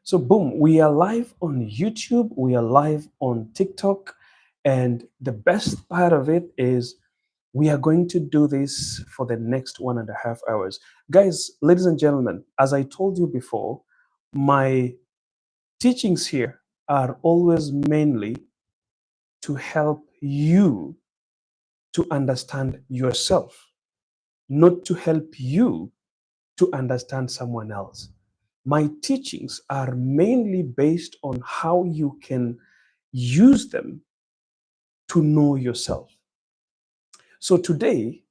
So, boom, we are live on YouTube, we are live on TikTok, and the best part of it is we are going to do this for the next 1.5 hours. Guys, ladies and gentlemen, as I told you before, my teachings here are always mainly to help you to understand yourself, not to help you to understand someone else. My teachings are mainly based on how you can use them to know yourself. So today,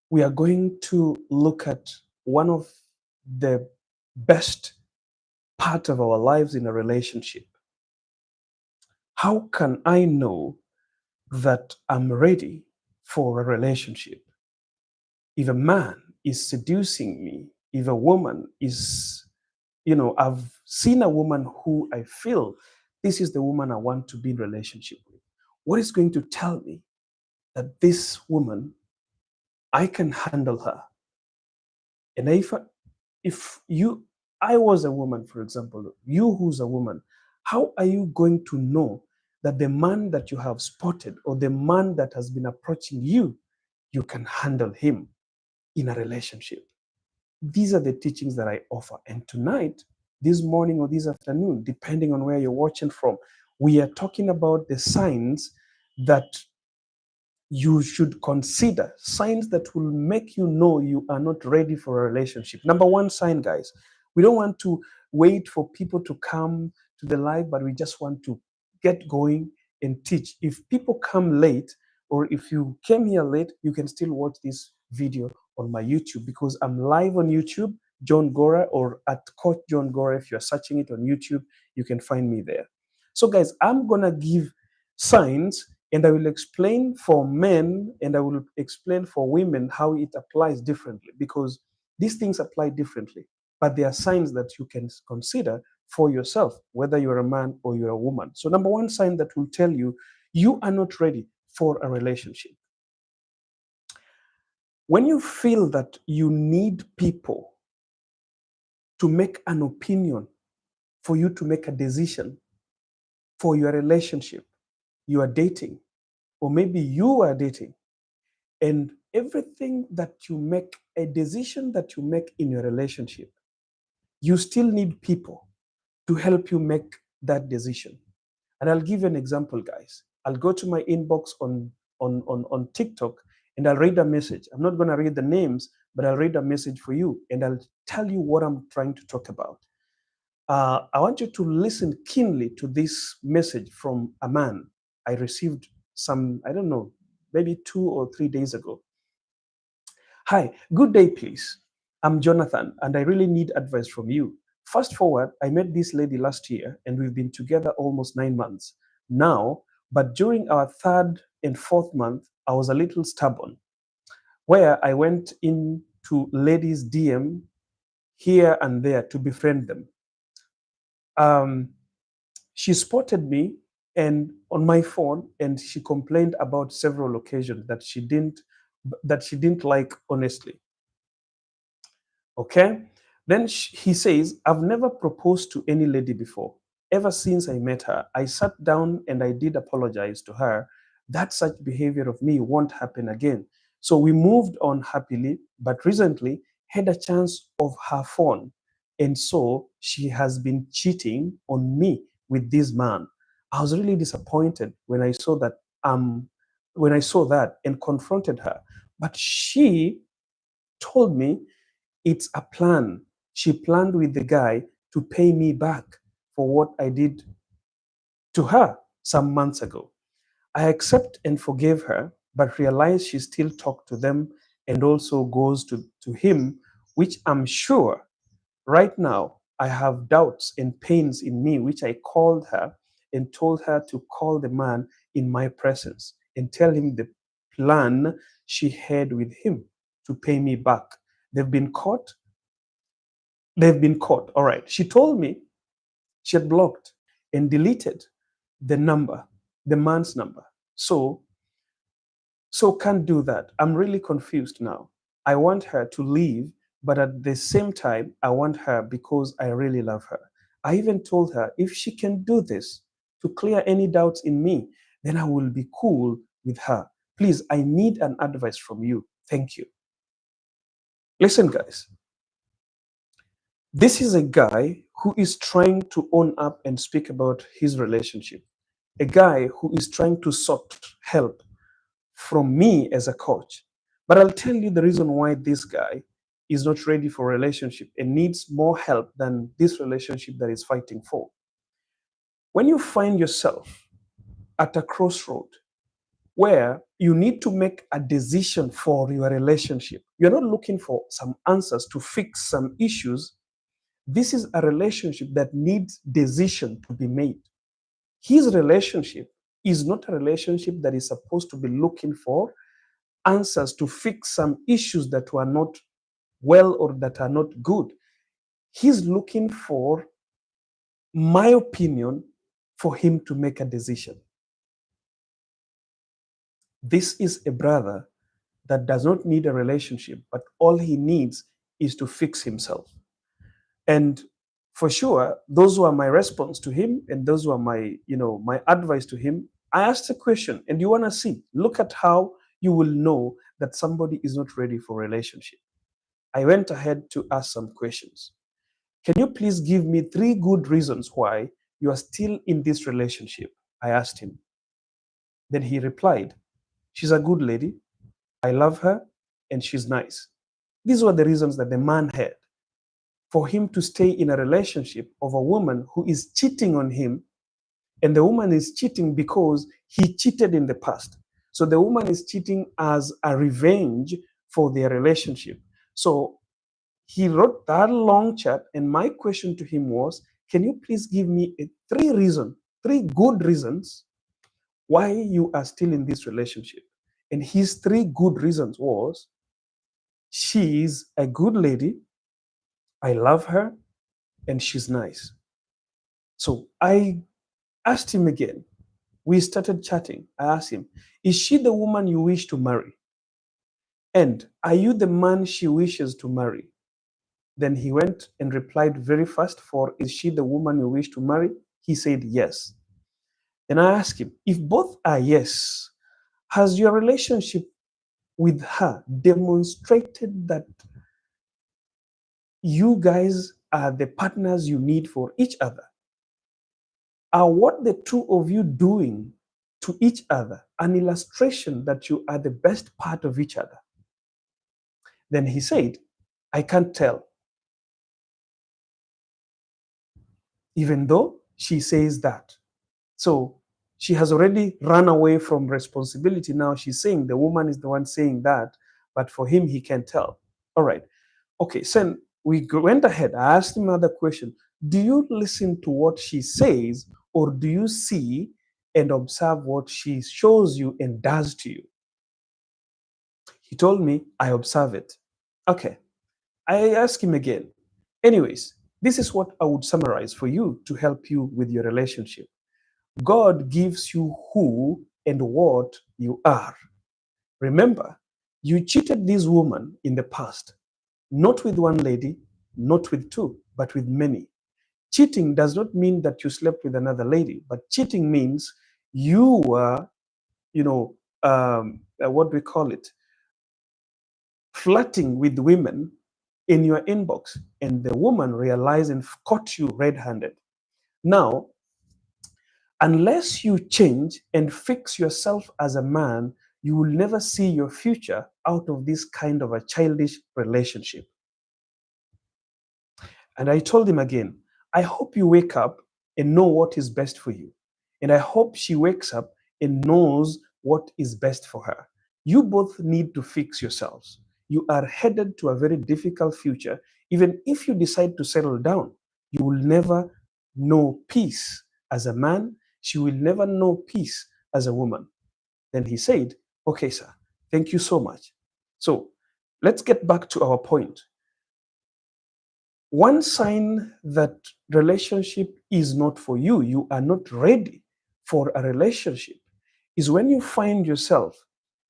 we are going to look at one of the best part of our lives in a relationship. How can I know that I'm ready for a relationship? If a man is seducing me, if a woman is, I've seen a woman who I feel this is the woman I want to be in relationship with. What is going to tell me that this woman, I can handle her? And if I was a woman, for example, you who's a woman, how are you going to know that the man that you have spotted or the man that has been approaching you, you can handle him in a relationship? These are the teachings that I offer. And tonight, this morning or this afternoon, depending on where you're watching from, we are talking about the signs that you should consider, signs that will make you know you are not ready for a relationship. Number one sign, guys, we don't want to wait for people to come to the live, but we just want to get going and teach. If people come late, or if you came here late, you can still watch this video on my YouTube because I'm live on YouTube, John Gora, or at Coach John Gora. If you're searching it on YouTube, you can find me there. So, guys, I'm gonna give signs and I will explain for men and I will explain for women how it applies differently because these things apply differently. But there are signs that you can consider for yourself, whether you're a man or you're a woman. So, number one sign that will tell you you are not ready for a relationship. When you feel that you need people to make an opinion, for you to make a decision for your relationship, you are dating, or maybe you are dating, and everything that you make, a decision that you make in your relationship, you still need people to help you make that decision. And I'll give you an example, guys. I'll go to my inbox on TikTok and I'll read a message. I'm not going to read the names, but I'll read a message for you and I'll tell you what I'm trying to talk about. I want you to listen keenly to this message from a man I received some, I don't know, maybe 2 or 3 days ago. Hi, good day, please. I'm Jonathan, and I really need advice from you. Fast forward, I met this lady last year, and we've been together almost 9 months now. But during our third and fourth month, I was a little stubborn, where I went into ladies' DM here and there to befriend them. Um, she spotted me and on my phone, and she complained about several occasions that she didn't like honestly. Okay. Then he says, I've never proposed to any lady before. Ever since I met her, I sat down and I did apologize to her that such behavior of me won't happen again. So we moved on happily, but recently had a chance of her phone. And so she has been cheating on me with this man. I was really disappointed when I saw that and confronted her. But she told me it's a plan. She planned with the guy to pay me back for what I did to her some months ago. I accept and forgave her, but realize she still talks to them and also goes to him, which I'm sure right now I have doubts and pains in me, which I called her and told her to call the man in my presence and tell him the plan she had with him to pay me back. They've been caught They've been caught. All right. She told me she had blocked and deleted the number, the man's number. So, so can't do that. I'm really confused now. I want her to leave, but at the same time, I want her because I really love her. I even told her if she can do this to clear any doubts in me, then I will be cool with her. Please, I need an advice from you. Thank you. Listen, guys, this is a guy who is trying to own up and speak about his relationship. A guy who is trying to sought help from me as a coach. But I'll tell you the reason why this guy is not ready for a relationship and needs more help than this relationship that he's fighting for. When you find yourself at a crossroad where you need to make a decision for your relationship, you're not looking for some answers to fix some issues. This is a relationship that needs decision to be made. His relationship is not a relationship that is supposed to be looking for answers to fix some issues that were not well or that are not good. He's looking for my opinion for him to make a decision. This is a brother that does not need a relationship, but all he needs is to fix himself. And for sure, those were my response to him, and those were my, my advice to him. I asked a question, and you want to see, look at how you will know that somebody is not ready for a relationship. I went ahead to ask some questions. Can you please give me 3 good reasons why you are still in this relationship? I asked him. Then he replied, she's a good lady, I love her, and she's nice. These were the reasons that the man had for him to stay in a relationship of a woman who is cheating on him, and the woman is cheating because he cheated in the past. So the woman is cheating as a revenge for their relationship. So he wrote that long chat, and my question to him was, can you please give me 3 good reasons why you are still in this relationship? And his 3 good reasons was, she's a good lady, I love her, and she's nice. So I asked him again. We started chatting. I asked him, is she the woman you wish to marry? And are you the man she wishes to marry? Then he went and replied very fast for, is she the woman you wish to marry? He said yes. And I asked him, if both are yes, has your relationship with her demonstrated that you guys are the partners you need for each other? Are what the 2 of you doing to each other an illustration that you are the best part of each other? Then he said, I can't tell. Even though she says that. So she has already run away from responsibility. Now she's saying the woman is the one saying that, but for him, he can't tell. All right. Okay, so we went ahead. I asked him another question. Do you listen to what she says, or do you see and observe what she shows you and does to you? He told me, I observe it. Okay. I asked him again. Anyways, this is what I would summarize for you to help you with your relationship. God gives you who and what you are. Remember, you cheated this woman in the past, not with one lady, not with 2, but with many. Cheating does not mean that you slept with another lady, but cheating means you were, what we call it, flirting with women in your inbox, and the woman realized and caught you red-handed. Now, unless you change and fix yourself as a man, you will never see your future out of this kind of a childish relationship. And I told him again, I hope you wake up and know what is best for you. And I hope she wakes up and knows what is best for her. You both need to fix yourselves. You are headed to a very difficult future. Even if you decide to settle down, you will never know peace as a man. She will never know peace as a woman. Then he said, okay, sir, thank you so much. So let's get back to our point. One sign that relationship is not for you, you are not ready for a relationship, is when you find yourself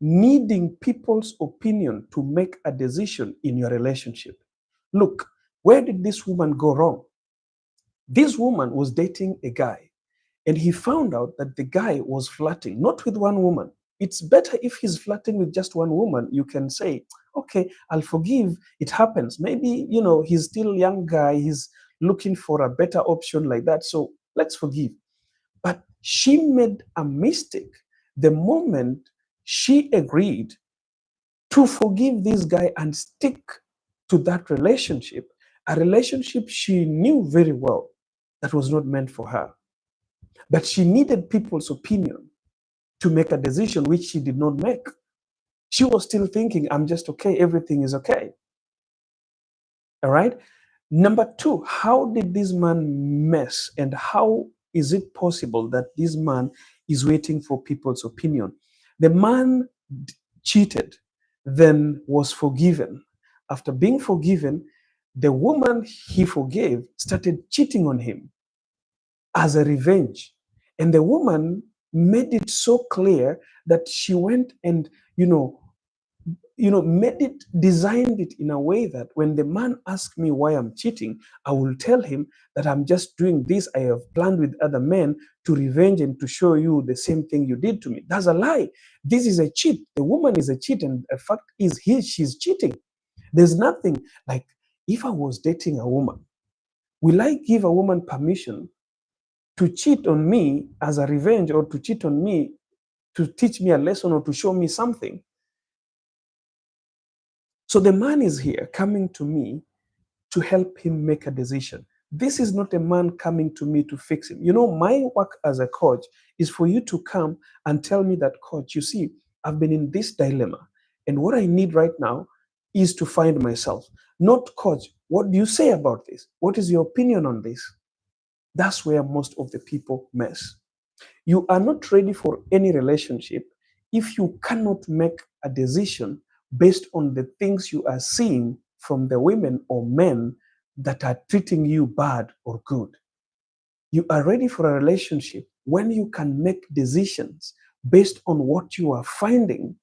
needing people's opinion to make a decision in your relationship. Look, where did this woman go wrong? This woman was dating a guy, and he found out that the guy was flirting, not with one woman. It's better if he's flirting with just one woman. You can say, okay, I'll forgive. It happens. Maybe, he's still a young guy. He's looking for a better option like that. So let's forgive. But she made a mistake the moment she agreed to forgive this guy and stick to that relationship, a relationship she knew very well that was not meant for her. But she needed people's opinion to make a decision which she did not make. She was still thinking, I'm just okay, everything is okay. All right. Number two, how did this man mess, and how is it possible that this man is waiting for people's opinion? The man cheated, then was forgiven. After being forgiven, the woman he forgave started cheating on him as a revenge. And the woman made it so clear that she went and, designed it in a way that when the man asks me why I'm cheating, I will tell him that I'm just doing this. I have planned with other men to revenge and to show you the same thing you did to me. That's a lie. This is a cheat. The woman is a cheat, and the fact is, she's cheating. There's nothing like, if I was dating a woman, will I give a woman permission to cheat on me as a revenge, or to cheat on me to teach me a lesson or to show me something? So the man is here coming to me to help him make a decision. This is not a man coming to me to fix him. My work as a coach is for you to come and tell me that, coach, you see, I've been in this dilemma, and what I need right now is to find myself. Not, coach, what do you say about this? What is your opinion on this? That's where most of the people mess. You are not ready for any relationship if you cannot make a decision based on the things you are seeing from the women or men that are treating you bad or good. You are ready for a relationship when you can make decisions based on what you are finding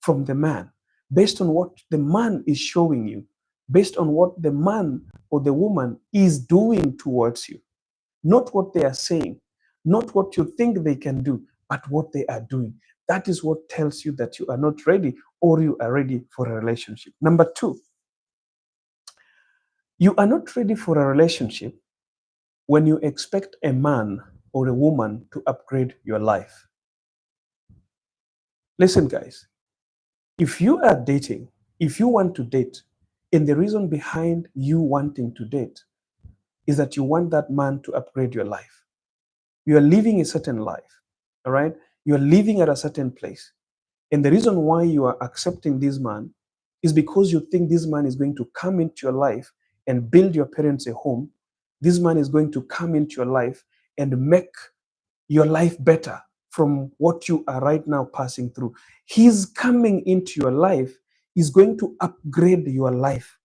from the man, based on what the man is showing you, based on what the man or the woman is doing towards you. Not what they are saying, not what you think they can do, but what they are doing. That is what tells you that you are not ready, or you are ready for a relationship. Number two, you are not ready for a relationship when you expect a man or a woman to upgrade your life. Listen, guys, if you are dating, if you want to date, and the reason behind you wanting to date is that you want that man to upgrade your life. You are living a certain life, all right? You are living at a certain place. And the reason why you are accepting this man is because you think this man is going to come into your life and build your parents a home. This man is going to come into your life and make your life better from what you are right now passing through. He's coming into your life, is going to upgrade your life.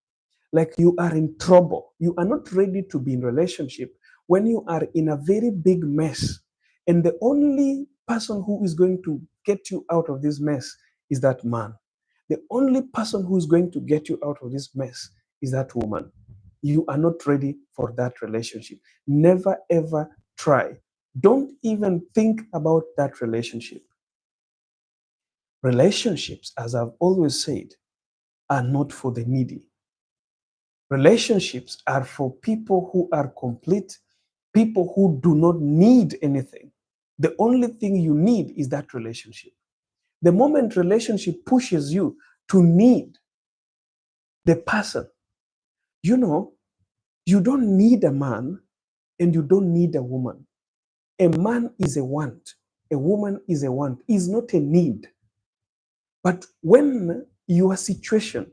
Like, you are in trouble. You are not ready to be in relationship when you are in a very big mess. And the only person who is going to get you out of this mess is that man. The only person who is going to get you out of this mess is that woman. You are not ready for that relationship. Never ever try. Don't even think about that relationship. Relationships, as I've always said, are not for the needy. Relationships are for people who are complete, people who do not need anything. The only thing you need is that relationship. The moment relationship pushes you to need the person, you know, you don't need a man and you don't need a woman. A man is a want, a woman is a want, is not a need. But when your situation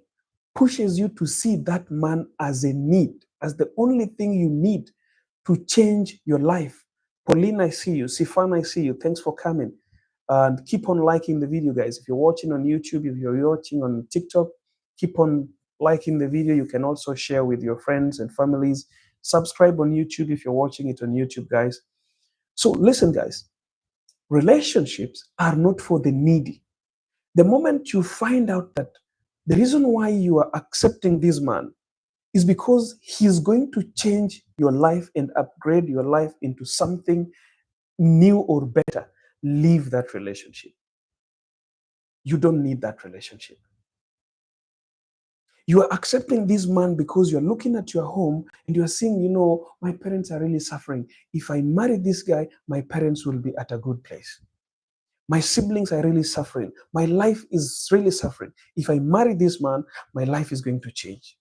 pushes you to see that man as a need, as the only thing you need to change your life. Pauline, I see you. Sifan, I see you. Thanks for coming. And keep on liking the video, guys. If you're watching on YouTube, if you're watching on TikTok, keep on liking the video. You can also share with your friends and families. Subscribe on YouTube if you're watching it on YouTube, guys. So listen, guys, relationships are not for the needy. The moment you find out that the reason why you are accepting this man is because he's going to change your life and upgrade your life into something new or better. Leave that relationship. You don't need that relationship. You are accepting this man because you're looking at your home and you're saying, my parents are really suffering. If I marry this guy, my parents will be at a good place. My siblings are really suffering. My life is really suffering. If I marry this man, my life is going to change.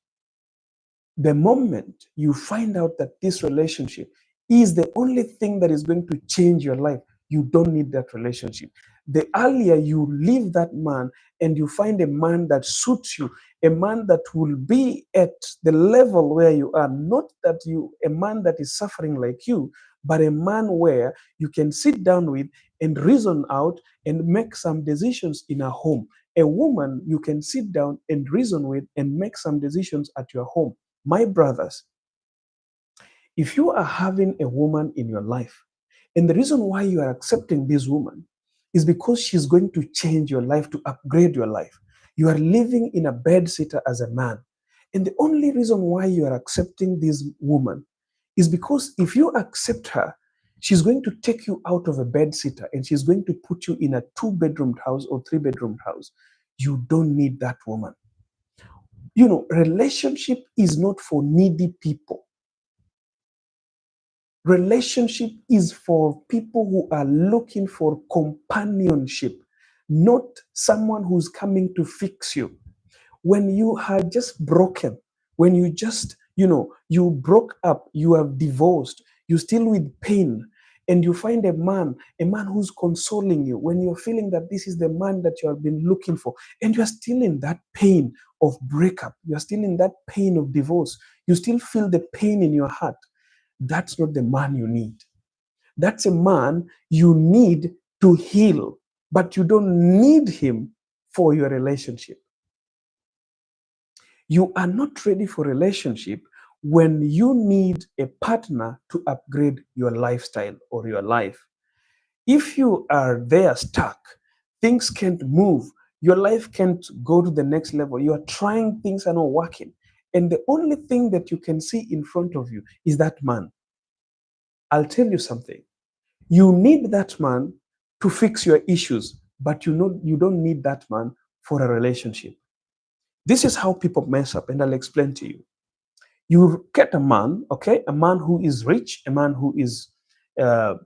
The moment you find out that this relationship is the only thing that is going to change your life, you don't need that relationship. The earlier you leave that man and you find a man that suits you, a man that will be at the level where you are, not that a man that is suffering like you, but a man where you can sit down with and reason out and make some decisions in a home. A woman you can sit down and reason with and make some decisions at your home. My brothers, if you are having a woman in your life, and the reason why you are accepting this woman is because she's going to change your life, to upgrade your life. You are living in a bed sitter as a man. And the only reason why you are accepting this woman is because if you accept her, she's going to take you out of a bed sitter and she's going to put you in a 2-bedroom house or 3-bedroom house. You don't need that woman. Relationship is not for needy people. Relationship is for people who are looking for companionship, not someone who's coming to fix you. When you are just broken, when you broke up, you are divorced, you're still with pain, and you find a man who's consoling you, when you're feeling that this is the man that you have been looking for, and you're still in that pain of breakup, you're still in that pain of divorce, you still feel the pain in your heart, that's not the man you need. That's a man you need to heal, but you don't need him for your relationship. You are not ready for relationship when you need a partner to upgrade your lifestyle or your life. If you are there stuck, things can't move, your life can't go to the next level, you are trying, things are not working, and the only thing that you can see in front of you is that man. I'll tell you something. You need that man to fix your issues, but you don't need that man for a relationship. This is how people mess up, and I'll explain to you. You get a man, okay, a man who is rich, a man who is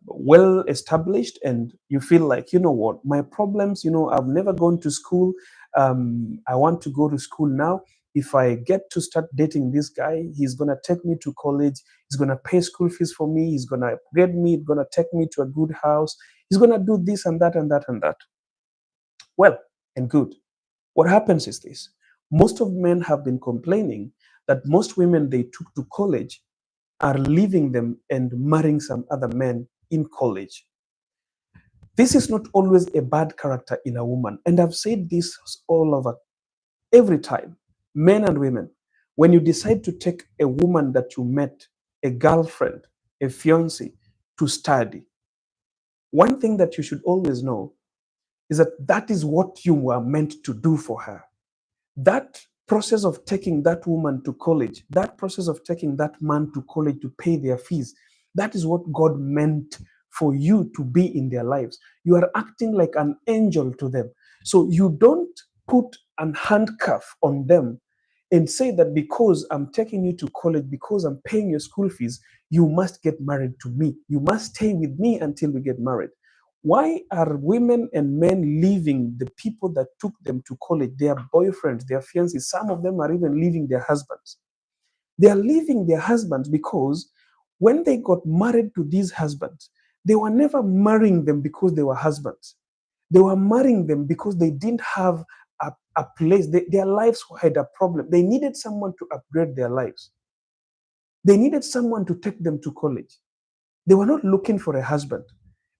well established, and you feel like, what, my problems, I've never gone to school. I want to go to school now. If I get to start dating this guy, he's going to take me to college. He's going to pay school fees for me. He's going to upgrade me. He's going to take me to a good house. He's going to do this and that and that and that. Well and good. What happens is this. Most of men have been complaining that most women they took to college are leaving them and marrying some other men in college. This is not always a bad character in a woman. And I've said this all over, every time, men and women. When you decide to take a woman that you met, a girlfriend, a fiancé, to study, one thing that you should always know is that that is what you were meant to do for her. That process of taking that woman to college, that process of taking that man to college to pay their fees, that is what God meant for you to be in their lives. You are acting like an angel to them. So you don't put an handcuff on them and say that because I'm taking you to college, because I'm paying your school fees, you must get married to me. You must stay with me until we get married. Why are women and men leaving the people that took them to college, their boyfriends, their fiancés? Some of them are even leaving their husbands. They are leaving their husbands because when they got married to these husbands, they were never marrying them because they were husbands. They were marrying them because they didn't have a place. Their lives had a problem. They needed someone to upgrade their lives. They needed someone to take them to college. They were not looking for a husband.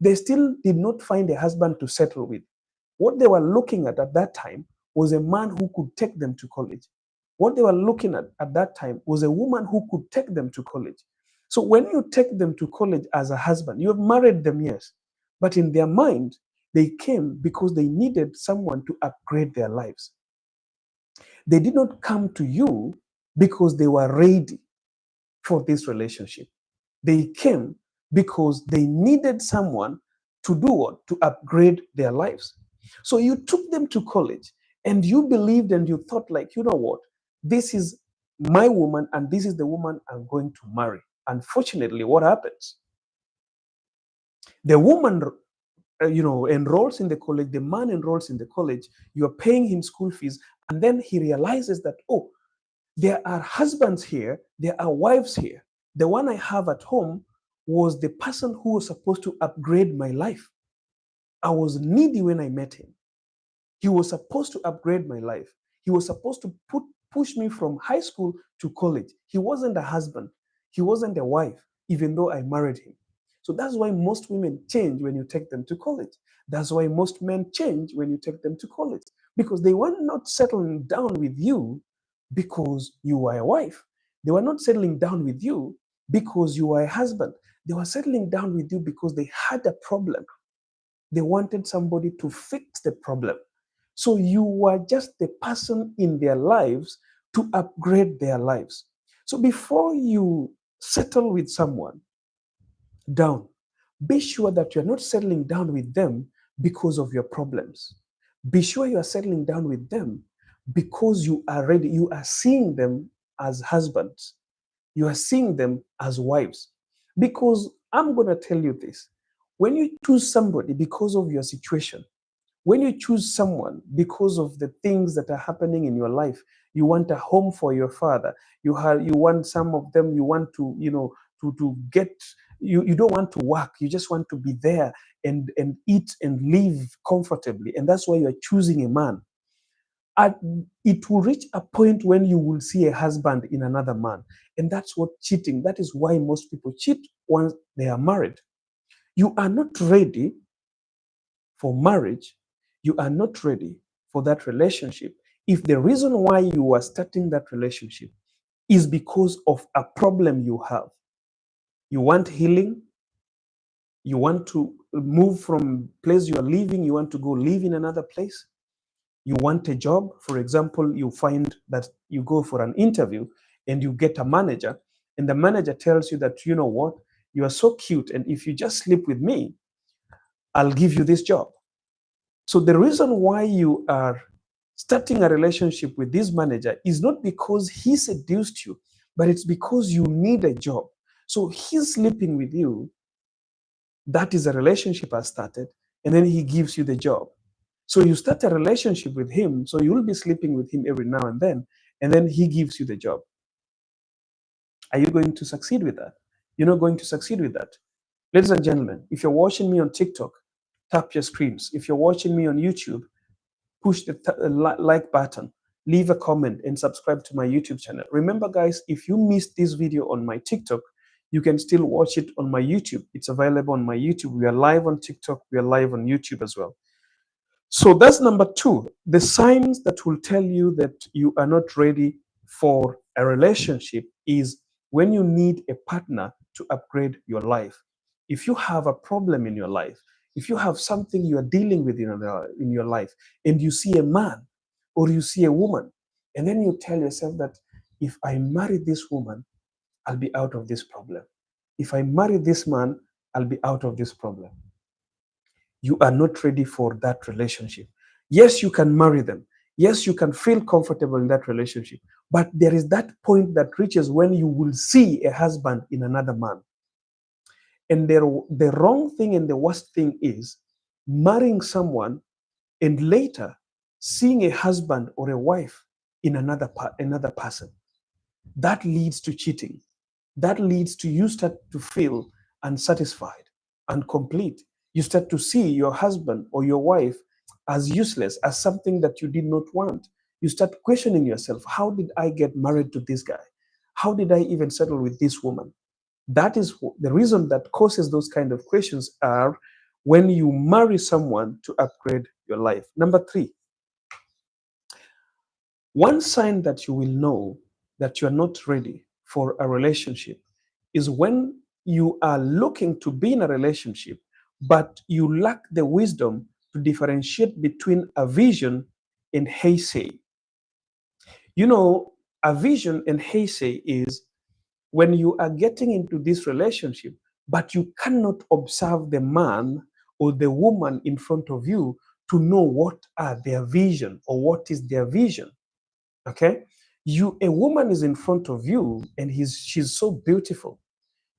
They still did not find a husband to settle with. What they were looking at that time was a man who could take them to college. What they were looking at that time was a woman who could take them to college. So when you take them to college as a husband, you have married them, yes. But in their mind, they came because they needed someone to upgrade their lives. They did not come to you because they were ready for this relationship. They came because they needed someone to do what? To upgrade their lives. So you took them to college and you believed and you thought, like, you know what? This is my woman and this is the woman I'm going to marry. Unfortunately, what happens? The woman enrolls in the college, the man enrolls in the college, you're paying him school fees, and then he realizes that, oh, there are husbands here, there are wives here. The one I have at home was the person who was supposed to upgrade my life. I was needy when I met him. He was supposed to upgrade my life. He was supposed to push me from high school to college. He wasn't a husband. He wasn't a wife, even though I married him. So that's why most women change when you take them to college. That's why most men change when you take them to college, because they were not settling down with you because you were a wife. They were not settling down with you because you were a husband. They were settling down with you because they had a problem. They wanted somebody to fix the problem. So you were just the person in their lives to upgrade their lives. So before you settle with someone down, be sure that you're not settling down with them because of your problems. Be sure you are settling down with them because you are ready. You are seeing them as husbands. You are seeing them as wives. Because I'm going to tell you this, when you choose somebody because of your situation, when you choose someone because of the things that are happening in your life, you want a home for your father, you want some of them, you want to, to get, you don't want to work, you just want to be there and eat and live comfortably, and that's why you're choosing a man. And it will reach a point when you will see a husband in another man, and that's what cheating, that is why most people cheat once they are married. You are not ready for marriage, you are not ready for that relationship if the reason why you are starting that relationship is because of a problem you have. You want healing, you want to move from place you are living, you want to go live in another place, you want a job. For example, you find that you go for an interview and you get a manager, and the manager tells you that, you know what, you are so cute, and if you just sleep with me, I'll give you this job. So the reason why you are starting a relationship with this manager is not because he seduced you, but it's because you need a job. So he's sleeping with you. That is a relationship has started, and then he gives you the job. So you start a relationship with him, so you'll be sleeping with him every now and then he gives you the job. Are you going to succeed with that? You're not going to succeed with that. Ladies and gentlemen, if you're watching me on TikTok, tap your screens. If you're watching me on YouTube, push the like button, leave a comment, and subscribe to my YouTube channel. Remember, guys, if you missed this video on my TikTok, you can still watch it on my YouTube. It's available on my YouTube. We are live on TikTok. We are live on YouTube as well. So that's number two. The signs that will tell you that you are not ready for a relationship is when you need a partner to upgrade your life. If you have a problem in your life, if you have something you are dealing with in your life, and you see a man or you see a woman, and then you tell yourself that if I marry this woman, I'll be out of this problem. If I marry this man, I'll be out of this problem. You are not ready for that relationship. Yes, you can marry them. Yes, you can feel comfortable in that relationship. But there is that point that reaches when you will see a husband in another man. And the wrong thing and the worst thing is marrying someone and later seeing a husband or a wife in another person. That leads to cheating. That leads to you start to feel unsatisfied and complete. You start to see your husband or your wife as useless, as something that you did not want. You start questioning yourself, how did I get married to this guy? How did I even settle with this woman? That is the reason that causes those kind of questions are when you marry someone to upgrade your life. Number three, one sign that you will know that you're not ready for a relationship is when you are looking to be in a relationship, but you lack the wisdom to differentiate between a vision and hearsay. You know, A vision and hearsay is when you are getting into this relationship, but you cannot observe the man or the woman in front of you to know what are their vision or what is their vision. Okay? A woman is in front of you and she's so beautiful.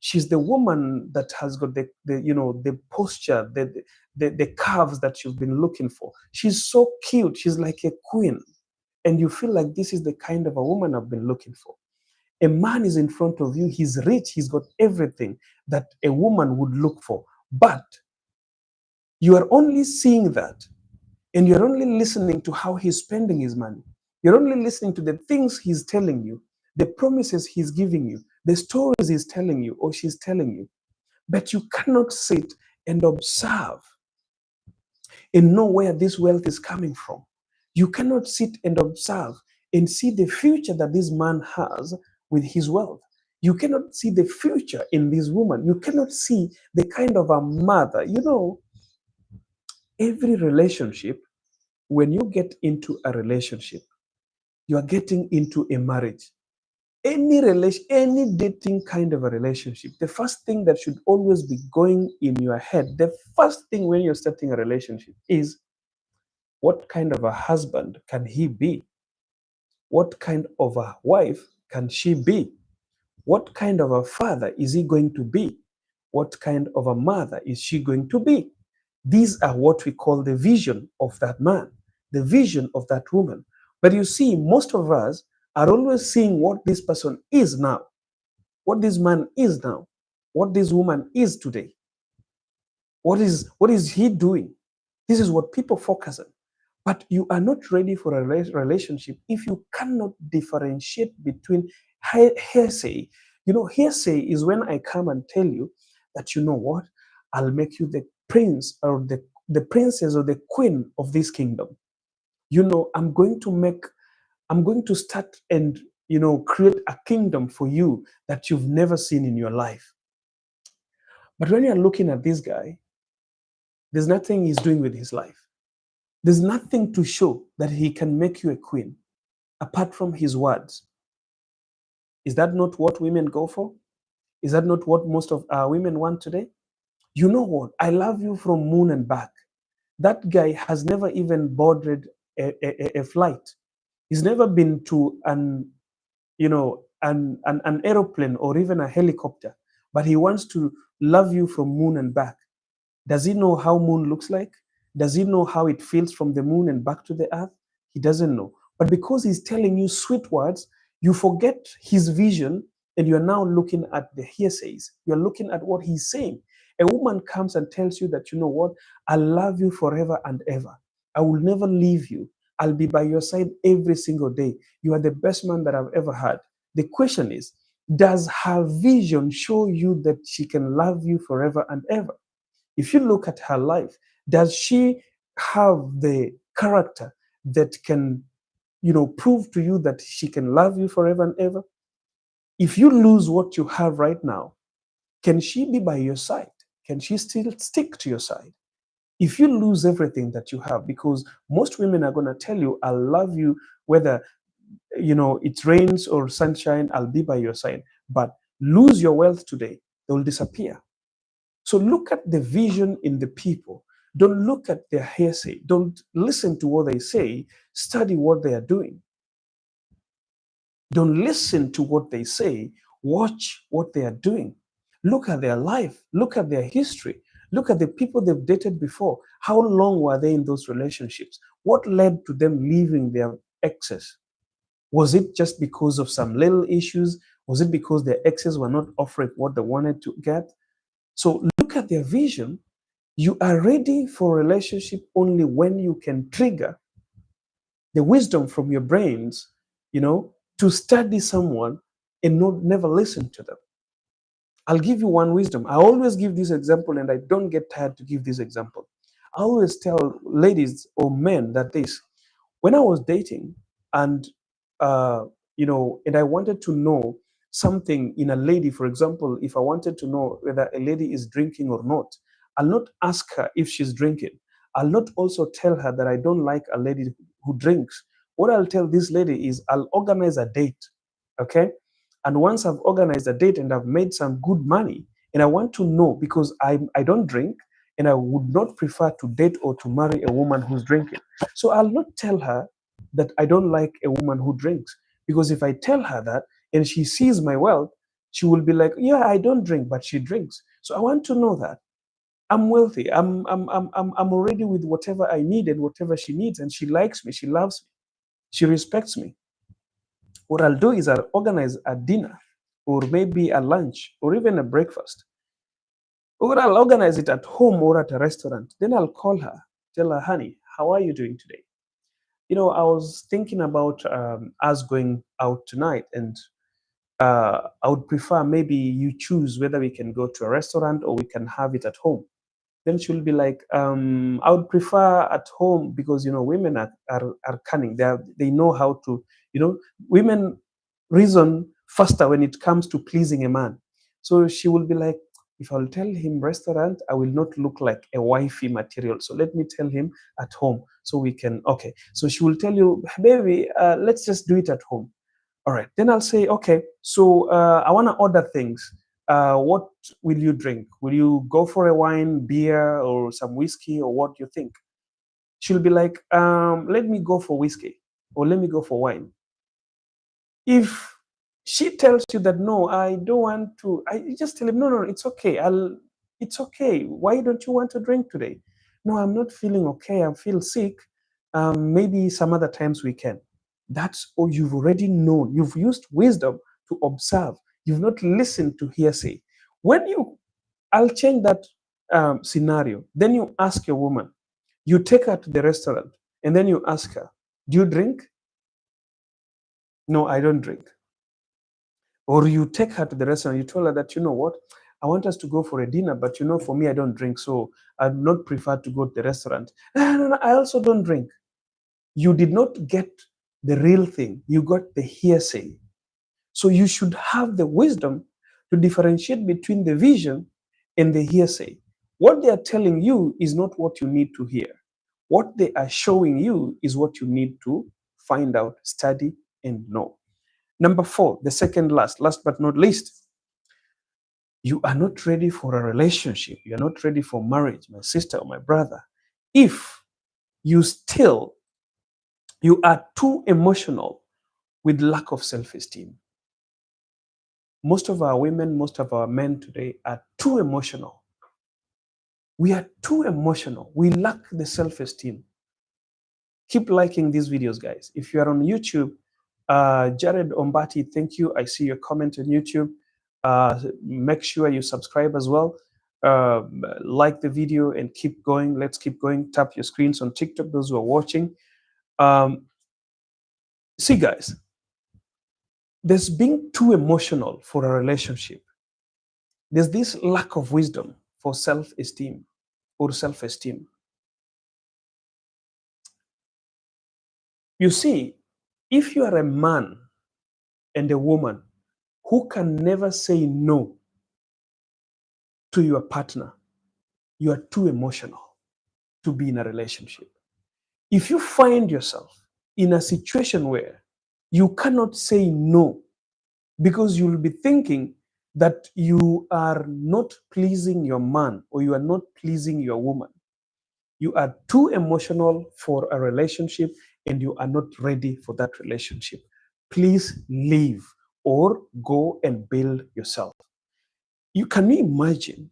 She's the woman that has got the posture, the curves that you've been looking for. She's so cute. She's like a queen. And you feel like this is the kind of a woman I've been looking for. A man is in front of you, he's rich, he's got everything that a woman would look for. But you are only seeing that, and you're only listening to how he's spending his money. You're only listening to the things he's telling you, the promises he's giving you, the stories he's telling you or she's telling you. But you cannot sit and observe and know where this wealth is coming from. You cannot sit and observe and see the future that this man has with his wealth. You cannot see the future in this woman. You cannot see the kind of a mother. Every relationship, when you get into a relationship, you are getting into a marriage. Any dating kind of a relationship, the first thing that should always be going in your head, the first thing when you're starting a relationship is, what kind of a husband can he be? What kind of a wife can she be? What kind of a father is he going to be? What kind of a mother is she going to be? These are what we call the vision of that man, the vision of that woman. But you see, most of us are always seeing what this person is now, what this man is now, what this woman is today. What is he doing? This is what people focus on. But you are not ready for a relationship if you cannot differentiate between hearsay. Hearsay is when I come and tell you that, you know what, I'll make you the prince or the princess or the queen of this kingdom. I'm going to start and create a kingdom for you that you've never seen in your life. But when you're looking at this guy, there's nothing he's doing with his life. There's nothing to show that he can make you a queen apart from his words. Is that not what women go for? Is that not what most of our women want today? You know what? I love you from moon and back. That guy has never even boarded a flight. He's never been to an aeroplane or even a helicopter, but he wants to love you from moon and back. Does he know how moon looks like? Does he know how it feels from the moon and back to the earth? He doesn't know. But because he's telling you sweet words, you forget his vision and you're now looking at the hearsays. You're looking at what he's saying. A woman comes and tells you that, you know what, I love you forever and ever. I will never leave you. I'll be by your side every single day. You are the best man that I've ever had. The question is, does her vision show you that she can love you forever and ever? If you look at her life, does she have the character that can, prove to you that she can love you forever and ever? If you lose what you have right now, can she be by your side? Can she still stick to your side? If you lose everything that you have, because most women are going to tell you, I'll love you whether, it rains or sunshine, I'll be by your side. But lose your wealth today, they will disappear. So look at the vision in the people. Don't look at their hearsay. Don't listen to what they say. Study what they are doing. Don't listen to what they say. Watch what they are doing. Look at their life. Look at their history. Look at the people they've dated before. How long were they in those relationships? What led to them leaving their exes? Was it just because of some little issues? Was it because their exes were not offering what they wanted to get? So look at their vision. You are ready for a relationship only when you can trigger the wisdom from your brains, to study someone and never listen to them. I'll give you one wisdom. I always give this example and I don't get tired to give this example. I always tell ladies or men that when I was dating and, and I wanted to know something in a lady, for example, if I wanted to know whether a lady is drinking or not, I'll not ask her if she's drinking. I'll not also tell her that I don't like a lady who drinks. What I'll tell this lady is I'll organize a date Okay. And once I've organized a date and I've made some good money, and I want to know because I don't drink and I would not prefer to date or to marry a woman who's drinking. So I'll not tell her that I don't like a woman who drinks. Because if I tell her that and she sees my wealth, she will be like, yeah, I don't drink, but she drinks. So I want to know that I'm wealthy. I'm already with whatever I need and whatever she needs, and she likes me, she loves me, she respects me. What I'll do is I'll organize a dinner or maybe a lunch or even a breakfast. Or I'll organize it at home or at a restaurant. Then I'll call her, tell her, honey, how are you doing today? I was thinking about us going out tonight, and I would prefer maybe you choose whether we can go to a restaurant or we can have it at home. Then she'll be like, I would prefer at home because women are cunning. They know how to, women reason faster when it comes to pleasing a man. So she will be like, if I'll tell him restaurant, I will not look like a wifey material. So let me tell him at home so we can. Okay. So she will tell you, baby, let's just do it at home. All right. Then I'll say, okay, so I want to order things. What will you drink? Will you go for a wine, beer, or some whiskey, or what do you think? She'll be like, let me go for whiskey, or let me go for wine. If she tells you that no, I don't want to, I just tell him, no, no, it's okay. It's okay. Why don't you want to drink today? No, I'm not feeling okay. I feel sick. Maybe some other times we can. That's all you've already known. You've used wisdom to observe. You've not listened to hearsay. I'll change that scenario. Then you ask your woman, you take her to the restaurant, and then you ask her, do you drink? No, I don't drink. Or you take her to the restaurant, you tell her that, you know what, I want us to go for a dinner, but for me, I don't drink, so I'd not prefer to go to the restaurant. No, no, no, I also don't drink. You did not get the real thing, you got the hearsay. So you should have the wisdom to differentiate between the vision and the hearsay. What they are telling you is not what you need to hear. What they are showing you is what you need to find out, study, and know. Number four, the second last but not least, you are not ready for a relationship. You are not ready for marriage, my sister or my brother. If you you are too emotional with lack of self-esteem. Most of our women, most of our men today are too emotional. We are too emotional. We lack the self-esteem. Keep liking these videos, guys. If you are on YouTube, Jared Ombati, thank you. I see your comment on YouTube. Make sure you subscribe as well. Like the video and keep going. Let's keep going. Tap your screens on TikTok, those who are watching. Um, See, guys, there's being too emotional for a relationship. There's this lack of wisdom for self-esteem or self-esteem. You see, if you are a man and a woman who can never say no to your partner, you are too emotional to be in a relationship. If you find yourself in a situation where you cannot say no because you'll be thinking that you are not pleasing your man or you are not pleasing your woman, you are too emotional for a relationship and you are not ready for that relationship. Please leave or go and build yourself. Can you imagine?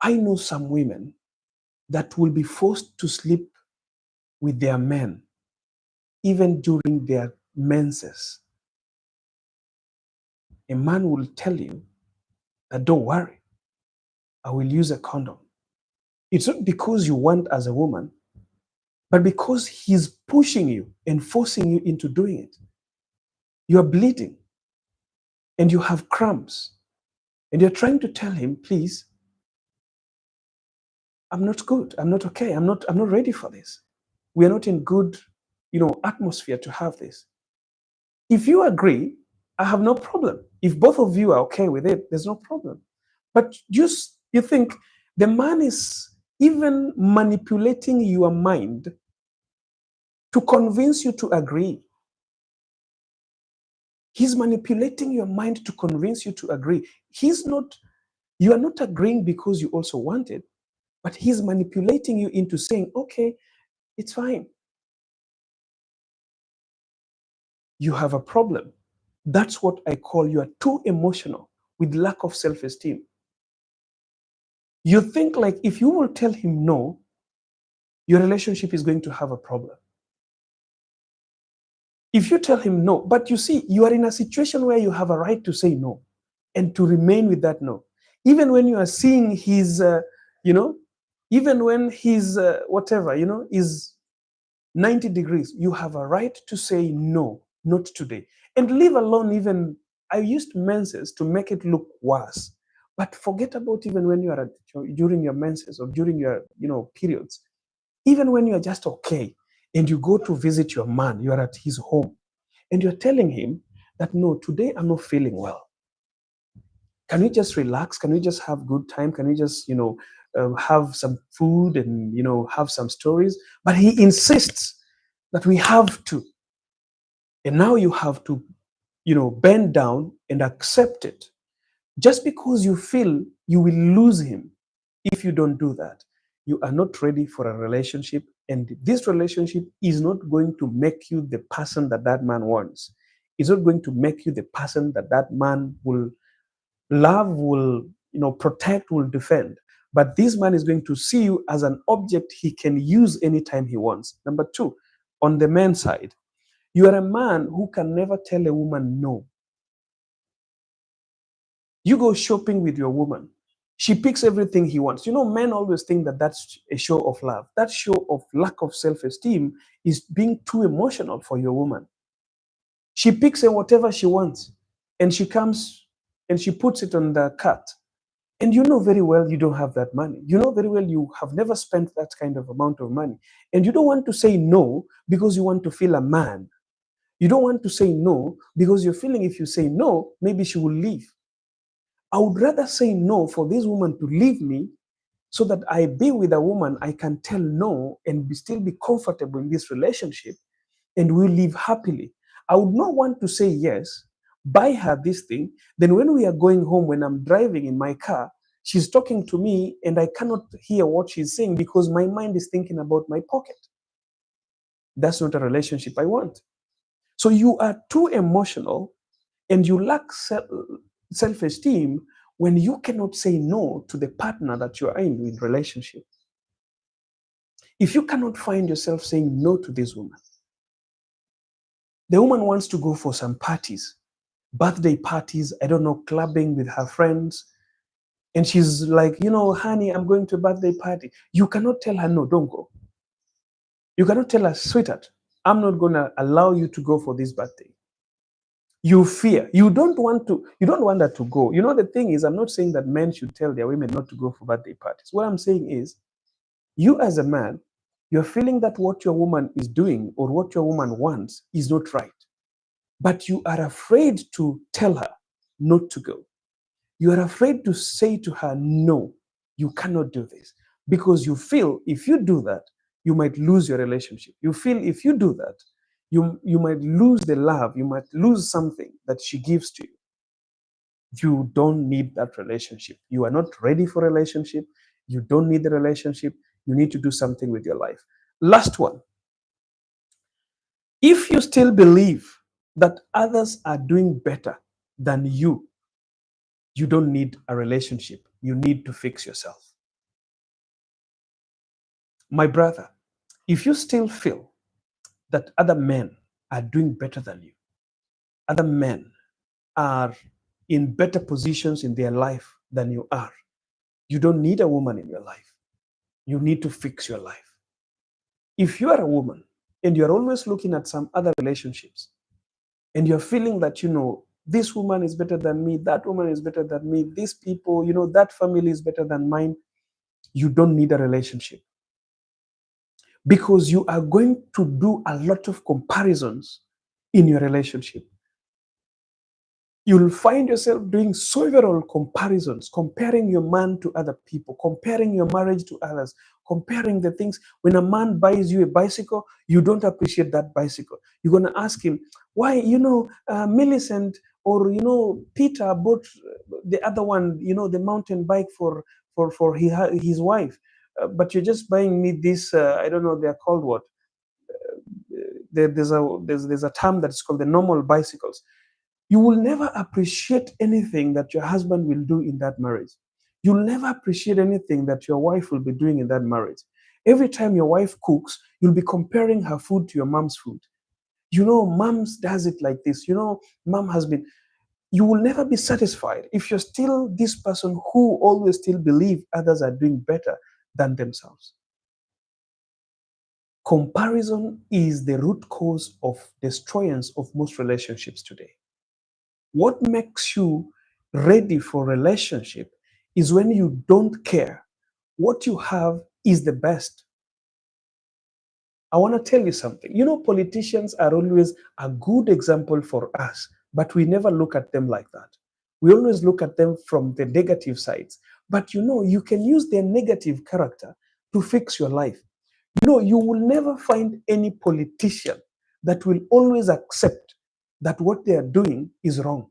I know some women that will be forced to sleep with their men even during their menses. A man will tell you that don't worry, I will use a condom. It's not because you want as a woman, but because he's pushing you and forcing you into doing it. You are bleeding and you have cramps and you're trying to tell him, please, I'm not good. I'm not okay. I'm not ready for this. We are not in good, atmosphere to have this. If you agree, I have no problem. If both of you are okay with it, there's no problem. But just you think the man is even manipulating your mind to convince you to agree. He's manipulating your mind to convince you to agree. He's not, you are not agreeing because you also want it, but he's manipulating you into saying, okay, it's fine. You have a problem. That's what I call you are too emotional with lack of self esteem. You think like if you will tell him no, your relationship is going to have a problem. If you tell him no, but you see, you are in a situation where you have a right to say no and to remain with that no. Even when you are seeing his, you know, even when his, whatever, is 90 degrees, you have a right to say no, not today. And leave alone even, I used menses to make it look worse. But forget about even when you are during your menses or during your, periods. Even when you are just okay and you go to visit your man, you are at his home and you're telling him that, no, today I'm not feeling well. Can we just relax? Can we just have good time? Can we just, have some food and, have some stories? But he insists that we have to. And now you have to, bend down and accept it. Just because you feel you will lose him if you don't do that, you are not ready for a relationship. And this relationship is not going to make you the person that that man wants. It's not going to make you the person that that man will love, will, protect, will defend. But this man is going to see you as an object he can use anytime he wants. Number two, on the man's side, you are a man who can never tell a woman no. You go shopping with your woman. She picks everything he wants. Men always think that that's a show of love. That show of lack of self-esteem is being too emotional for your woman. She picks whatever she wants and she comes and she puts it on the cart. And you know very well you don't have that money. You know very well you have never spent that kind of amount of money. And you don't want to say no because you want to feel a man. You don't want to say no because you're feeling if you say no, maybe she will leave. I would rather say no for this woman to leave me so that I be with a woman I can tell no and still be comfortable in this relationship and we live happily. I would not want to say yes, buy her this thing. Then when we are going home, when I'm driving in my car, she's talking to me and I cannot hear what she's saying because my mind is thinking about my pocket. That's not a relationship I want. So you are too emotional and you lack self-esteem when you cannot say no to the partner that you are in relationship. If you cannot find yourself saying no to this woman, the woman wants to go for some parties, birthday parties, I don't know, clubbing with her friends, and she's like, honey, I'm going to a birthday party. You cannot tell her, no, don't go. You cannot tell her, sweetheart, I'm not going to allow you to go for this birthday. You fear. You don't want her to go. The thing is, I'm not saying that men should tell their women not to go for birthday parties. What I'm saying is, you as a man, you're feeling that what your woman is doing or what your woman wants is not right. But you are afraid to tell her not to go. You are afraid to say to her, no, you cannot do this. Because you feel if you do that, you might lose your relationship. You feel if you do that, you might lose the love, you might lose something that she gives to you. You don't need that relationship. You are not ready for a relationship. You don't need the relationship. You need to do something with your life. Last one. If you still believe that others are doing better than you don't need a relationship. You need to fix yourself. My brother, if you still feel that other men are doing better than you, other men are in better positions in their life than you are, you don't need a woman in your life. You need to fix your life. If you are a woman and you're always looking at some other relationships and you're feeling that, this woman is better than me, that woman is better than me, these people, that family is better than mine, you don't need a relationship. Because you are going to do a lot of comparisons in your relationship. You'll find yourself doing several comparisons, comparing your man to other people, comparing your marriage to others, comparing the things. When a man buys you a bicycle, you don't appreciate that bicycle. You're going to ask him, why, Millicent or, Peter bought the other one, the mountain bike for his wife. But you're just buying me this, I don't know, they're called what? There's a term that's called the normal bicycles. You will never appreciate anything that your husband will do in that marriage. You'll never appreciate anything that your wife will be doing in that marriage. Every time your wife cooks, you'll be comparing her food to your mom's food. Mom's does it like this. Mom has been. You will never be satisfied if you're still this person who always still believe others are doing better than themselves. Comparison is the root cause of destruction of most relationships today. What makes you ready for relationship is when you don't care. What you have is the best. I want to tell you something. Politicians are always a good example for us, but we never look at them like that. We always look at them from the negative sides. But you can use their negative character to fix your life. You will never find any politician that will always accept that what they are doing is wrong.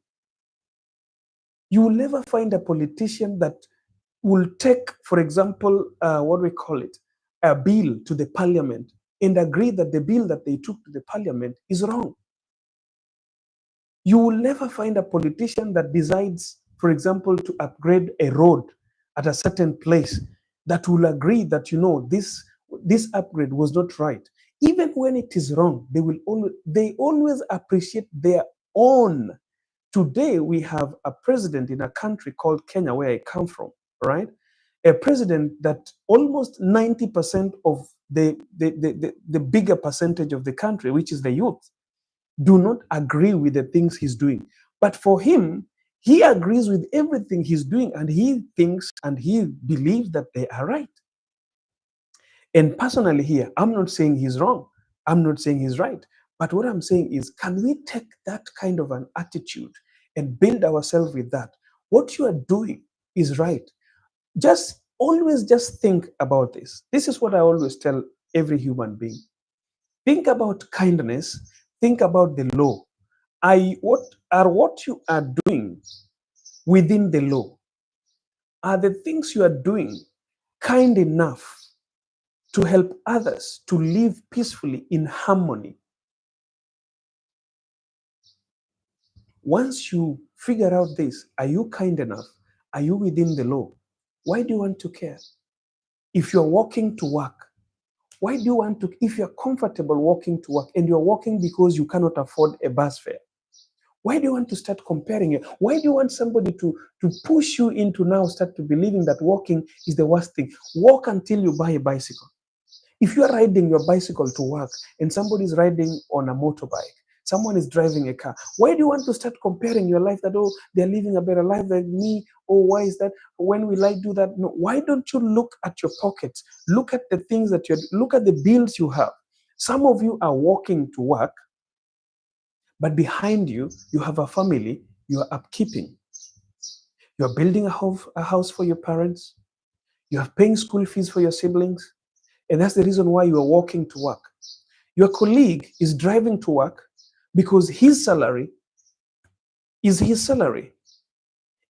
You will never find a politician that will take, for example, what we call it, a bill to the parliament and agree that the bill that they took to the parliament is wrong. You will never find a politician that decides, for example, to upgrade a road at a certain place that will agree that, this upgrade was not right. Even when it is wrong, they always appreciate their own. Today, we have a president in a country called Kenya, where I come from, right? A president that almost 90% of the bigger percentage of the country, which is the youth, do not agree with the things he's doing. But for him, he agrees with everything he's doing, and he thinks and he believes that they are right. And personally, here, I'm not saying he's wrong. I'm not saying he's right. But what I'm saying is, can we take that kind of an attitude and build ourselves with that? What you are doing is right. Always think about this. This is what I always tell every human being. Think about kindness. Think about the law. What you are doing within the law? Are the things you are doing kind enough to help others to live peacefully in harmony? Once you figure out this, are you kind enough? Are you within the law? Why do you want to care? If you're walking to work, why do you want to, if you're comfortable walking to work and you're walking because you cannot afford a bus fare, why do you want to start comparing it? Why do you want somebody to push you into now start to believing that walking is the worst thing? Walk until you buy a bicycle. If you are riding your bicycle to work and somebody is riding on a motorbike, someone is driving a car, why do you want to start comparing your life that, oh, they're living a better life than me? Oh, why is that? When will I do that? No, why don't you look at your pockets? Look at the things that look at the bills you have. Some of you are walking to work, but behind you, you have a family you are upkeeping. You're building a house for your parents. You are paying school fees for your siblings. And that's the reason why you are walking to work. Your colleague is driving to work because his salary is his salary.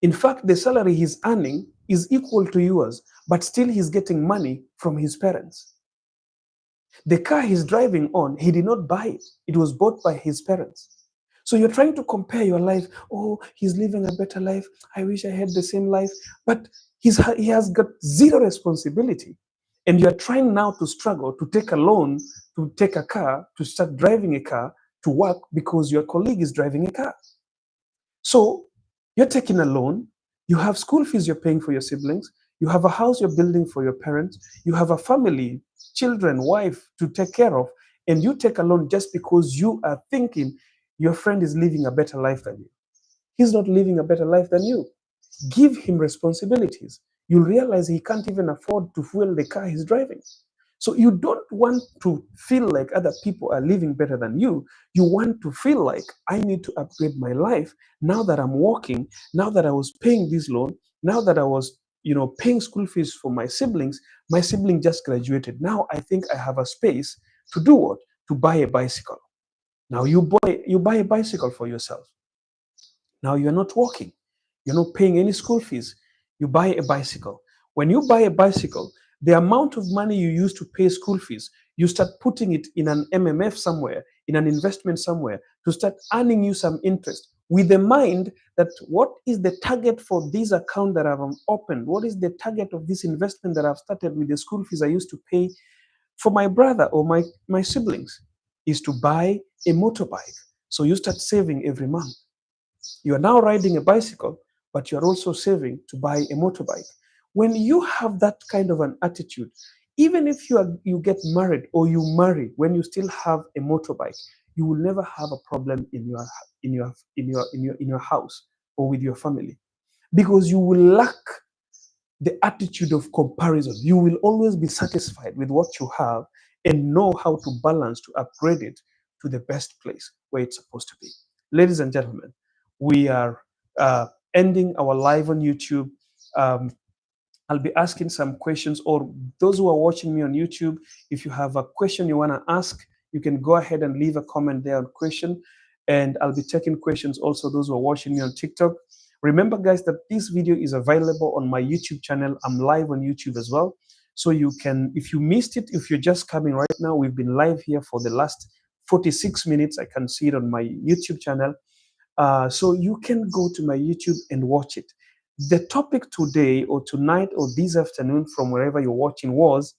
In fact, the salary he's earning is equal to yours, but still he's getting money from his parents. The car he's driving on, he did not buy it. It was bought by his parents. So you're trying to compare your life. Oh, he's living a better life. I wish I had the same life. But he has got zero responsibility. And you're trying now to struggle to take a loan, to take a car, to start driving a car to work because your colleague is driving a car. So you're taking a loan. You have school fees you're paying for your siblings. You have a house you're building for your parents. You have a family, children, wife to take care of. And you take a loan just because you are thinking your friend is living a better life than you. He's not living a better life than you. Give him responsibilities. You'll realize he can't even afford to fuel the car he's driving. So you don't want to feel like other people are living better than you. You want to feel like I need to upgrade my life now that I'm working, now that I was paying this loan, now that I was, paying school fees for my siblings. My sibling just graduated. Now I think I have a space to do what? To buy a bicycle. Now you buy a bicycle for yourself. Now you're not working. You're not paying any school fees. You buy a bicycle. When you buy a bicycle, the amount of money you use to pay school fees, you start putting it in an MMF somewhere, in an investment somewhere, to start earning you some interest with the mind that what is the target for this account that I've opened? What is the target of this investment that I've started with the school fees I used to pay for my brother or my siblings? Is to buy a motorbike. So you start saving every month. You are now riding a bicycle, but you are also saving to buy a motorbike. When you have that kind of an attitude, even if you get married or you marry when you still have a motorbike, you will never have a problem in your house or with your family, because you will lack the attitude of comparison. You will always be satisfied with what you have and know how to balance to upgrade it to the best place where it's supposed to be. Ladies and gentlemen, we are ending our live on YouTube. Um, I'll be asking some questions, or those who are watching me on YouTube, if you have a question you want to ask, you can go ahead and leave a comment there on question, and I'll be taking questions also those who are watching me on TikTok. Remember, guys, that this video is available on my YouTube channel. I'm live on YouTube as well. So you can, if you missed it, if you're just coming right now, we've been live here for the last 46 minutes. I can see it on my YouTube channel. So you can go to my YouTube and watch it. The topic today or tonight or this afternoon from wherever you're watching was,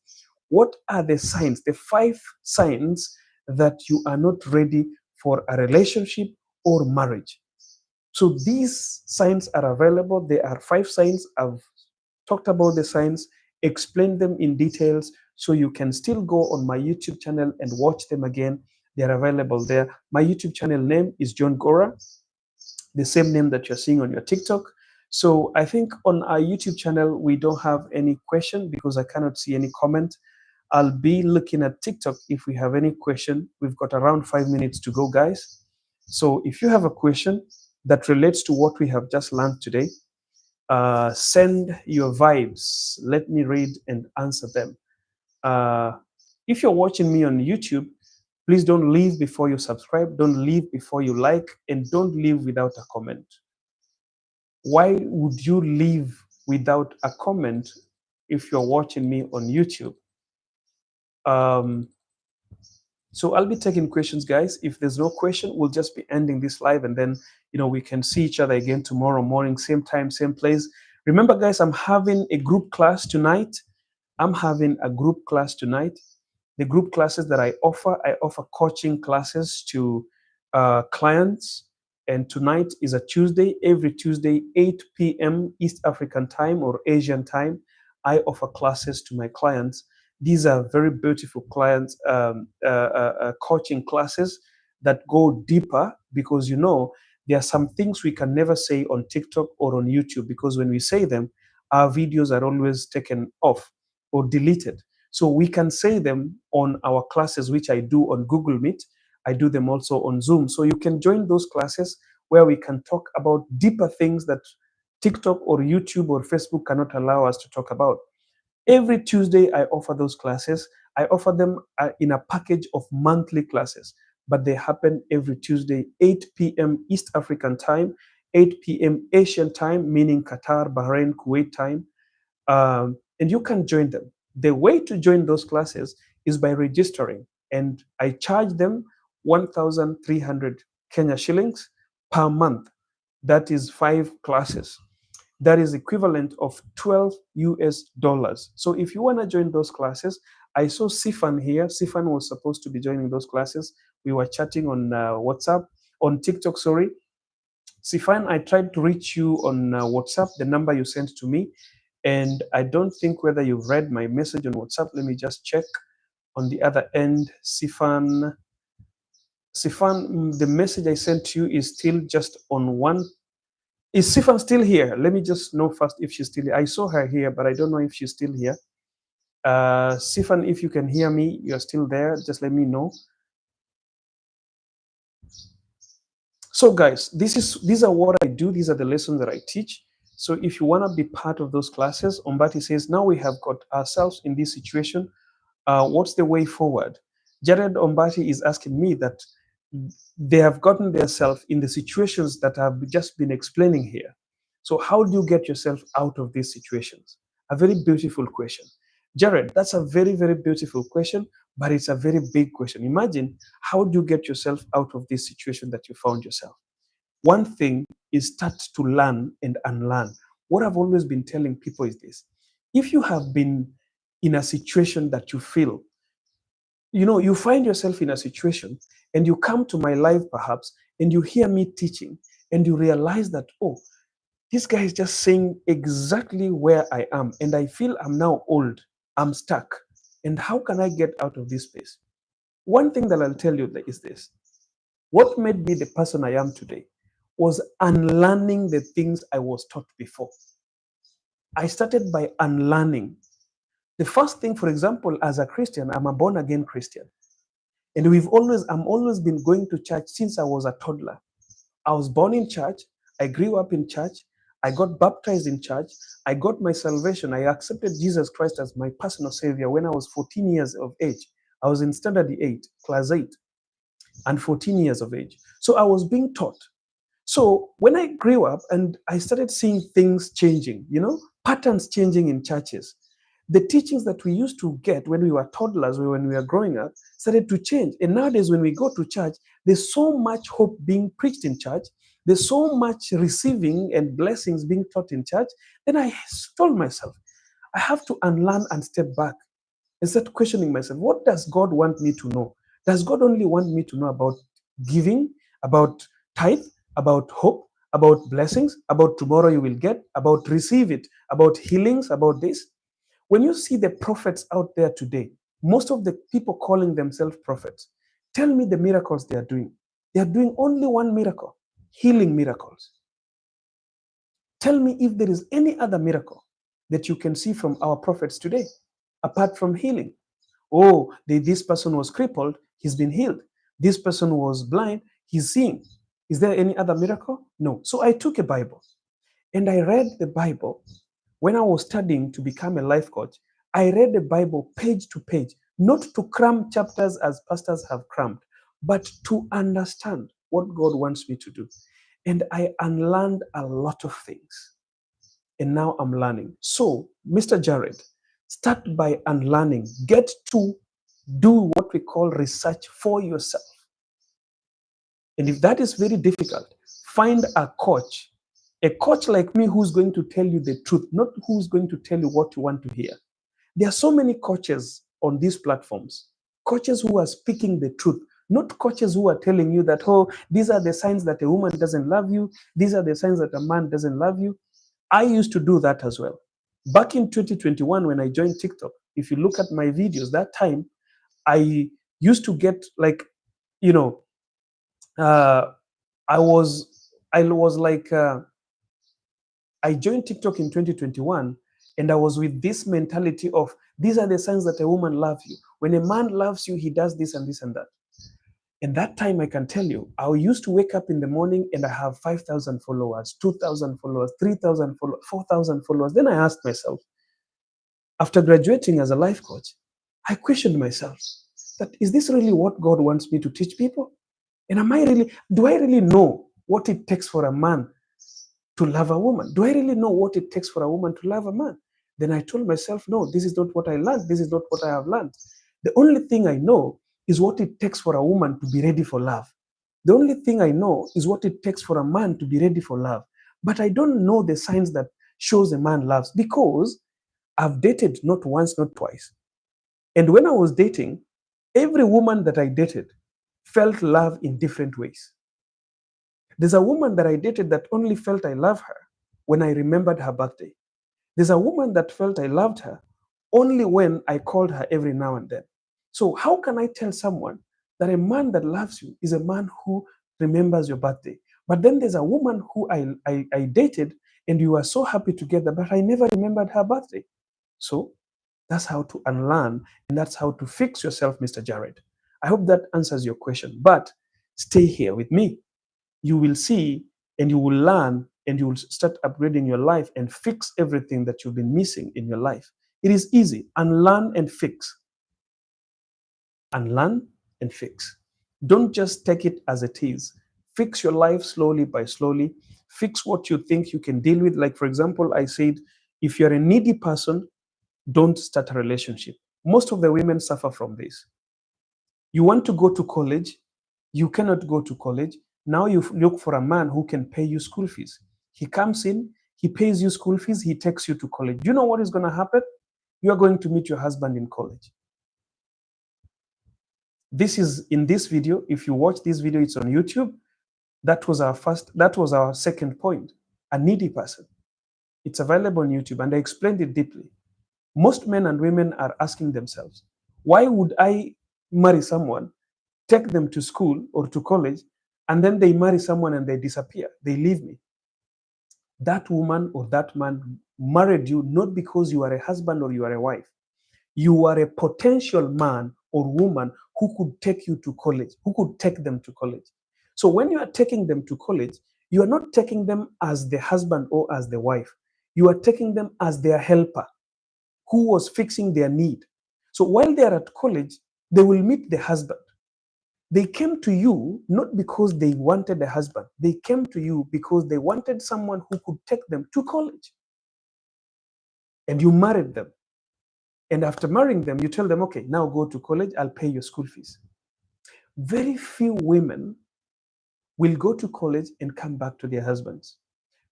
what are the signs, the 5 signs that you are not ready for a relationship or marriage? So these signs are available. There are 5 signs. I've talked about the signs, explained them in details, so you can still go on my YouTube channel and watch them again. They're available there. My YouTube channel name is John Gora, the same name that you're seeing on your TikTok. So I think on our YouTube channel, we don't have any question because I cannot see any comment. I'll be looking at TikTok if we have any question. We've got around 5 minutes to go, guys. So if you have a question that relates to what we have just learned today, send your vibes. Let me read and answer them. If you're watching me on YouTube, please don't leave before you subscribe, don't leave before you like, and don't leave without a comment. Why would you leave without a comment if you're watching me on YouTube? Um, so I'll be taking questions, guys. If there's no question, we'll just be ending this live, and then we can see each other again tomorrow morning, same time, same place. Remember, guys, I'm having a group class tonight. The group classes that I offer coaching classes to clients. And tonight is a Tuesday. Every Tuesday, 8 p.m. East African time or Asian time, I offer classes to my clients. These are very beautiful clients, coaching classes that go deeper, because there are some things we can never say on TikTok or on YouTube, because when we say them, our videos are always taken off or deleted. So we can say them on our classes, which I do on Google Meet. I do them also on Zoom. So you can join those classes where we can talk about deeper things that TikTok or YouTube or Facebook cannot allow us to talk about. Every Tuesday, I offer those classes. I offer them in a package of monthly classes, but they happen every Tuesday, 8 p.m. East African time, 8 p.m. Asian time, meaning Qatar, Bahrain, Kuwait time. And you can join them. The way to join those classes is by registering, and I charge them 1,300 Kenya shillings per month. That is 5 classes. That is equivalent of 12 US dollars. So if you want to join those classes, I saw Sifan here. Sifan was supposed to be joining those classes. We were chatting on WhatsApp, on TikTok, sorry. Sifan, I tried to reach you on WhatsApp, the number you sent to me, and I don't think whether you've read my message on WhatsApp. Let me just check on the other end. Sifan, the message I sent to you is still just on one. Is Sifan still here? Let me just know first if she's still here. I saw her here, but I don't know if she's still here. Sifan, if you can hear me, you're still there, just let me know. So guys, these are what I do. These are the lessons that I teach. So if you want to be part of those classes, Ombati says, now we have got ourselves in this situation. What's the way forward? Jared Ombati is asking me that they have gotten themselves in the situations that I've just been explaining here. So how do you get yourself out of these situations? A very beautiful question. Jared, that's a very, very beautiful question, but it's a very big question. Imagine, how do you get yourself out of this situation that you found yourself? One thing is start to learn and unlearn. What I've always been telling people is this: if you have been in a situation that you feel, you find yourself in a situation and you come to my live perhaps and you hear me teaching and you realize that, oh, this guy is just saying exactly where I am, and I feel I'm now old, I'm stuck, and how can I get out of this space? One thing that I'll tell you is this: what made me the person I am today was unlearning the things I was taught before. I started by unlearning. The first thing, for example, as a Christian, I'm a born again Christian. And I'm always been going to church since I was a toddler. I was born in church. I grew up in church. I got baptized in church. I got my salvation. I accepted Jesus Christ as my personal savior when I was 14 years of age. I was in standard 8, class 8, and 14 years of age. So I was being taught. So when I grew up and I started seeing things changing, patterns changing in churches, the teachings that we used to get when we were toddlers or when we were growing up started to change. And nowadays, when we go to church, there's so much hope being preached in church. There's so much receiving and blessings being taught in church. Then I told myself, I have to unlearn and step back and start questioning myself. What does God want me to know? Does God only want me to know about giving, about tithe, about hope, about blessings, about tomorrow you will get, about receive it, about healings, about this? When you see the prophets out there today, most of the people calling themselves prophets, tell me the miracles they are doing. They are doing only one miracle: healing miracles. Tell me if there is any other miracle that you can see from our prophets today, apart from healing. Oh, this person was crippled, he's been healed. This person was blind, he's seeing. Is there any other miracle? No. So I took a Bible and I read the Bible. When I was studying to become a life coach, I read the Bible page to page, not to cram chapters as pastors have crammed, but to understand what God wants me to do. And I unlearned a lot of things. And now I'm learning. So, Mr. Jared, start by unlearning. Get to do what we call research for yourself. And if that is very difficult, find a coach like me who's going to tell you the truth, not who's going to tell you what you want to hear. There are so many coaches on these platforms, coaches who are speaking the truth, not coaches who are telling you that, oh, these are the signs that a woman doesn't love you, these are the signs that a man doesn't love you. I used to do that as well. Back in 2021, when I joined TikTok, if you look at my videos, that time, I used to get like, you know, uh, I was like, I joined TikTok in 2021, and I was with this mentality of these are the signs that a woman loves you. When a man loves you, he does this and this and that. And that time, I can tell you, I used to wake up in the morning and I have 5,000 followers, 2,000 followers, 3,000 followers, 4,000 followers. Then I asked myself, after graduating as a life coach, I questioned myself that is this really what God wants me to teach people? And do I really know what it takes for a man to love a woman? Do I really know what it takes for a woman to love a man? Then I told myself, no, this is not what I learned. This is not what I have learned. The only thing I know is what it takes for a woman to be ready for love. The only thing I know is what it takes for a man to be ready for love. But I don't know the signs that shows a man loves, because I've dated not once, not twice. And when I was dating, every woman that I dated felt love in different ways. There's a woman that I dated that only felt I love her when I remembered her birthday. There's a woman that felt I loved her only when I called her every now and then. So how can I tell someone that a man that loves you is a man who remembers your birthday? But then there's a woman who I dated and you were so happy together, but I never remembered her birthday. So That's how to unlearn, and that's how to fix yourself, Mr. Jared. I hope that answers your question. But stay here with me. You will see and you will learn and you will start upgrading your life and fix everything that you've been missing in your life. It is easy. Unlearn and fix. Unlearn and fix. Don't just take it as it is. Fix your life slowly by slowly. Fix what you think you can deal with. Like, for example, I said, if you're a needy person, don't start a relationship. Most of the women suffer from this. You want to go to college, you cannot go to college. Now you look for a man who can pay you school fees. He comes in, he pays you school fees, he takes you to college. Do you know what is going to happen? You are going to meet your husband in college. This is in this video. If you watch this video, it's on YouTube. That was our second point. A needy person. It's available on YouTube, and I explained it deeply. Most men and women are asking themselves, why would I marry someone, take them to school or to college, and then they marry someone and they disappear? They leave me. That woman or that man married you not because you are a husband or you are a wife. You are a potential man or woman who could take you to college, who could take them to college. So when you are taking them to college, you are not taking them as the husband or as the wife. You are taking them as their helper who was fixing their need. So while they are at college, they will meet the husband. They came to you not because they wanted a husband. They came to you because they wanted someone who could take them to college. And you married them. And after marrying them, you tell them, okay, now go to college, I'll pay your school fees. Very few women will go to college and come back to their husbands.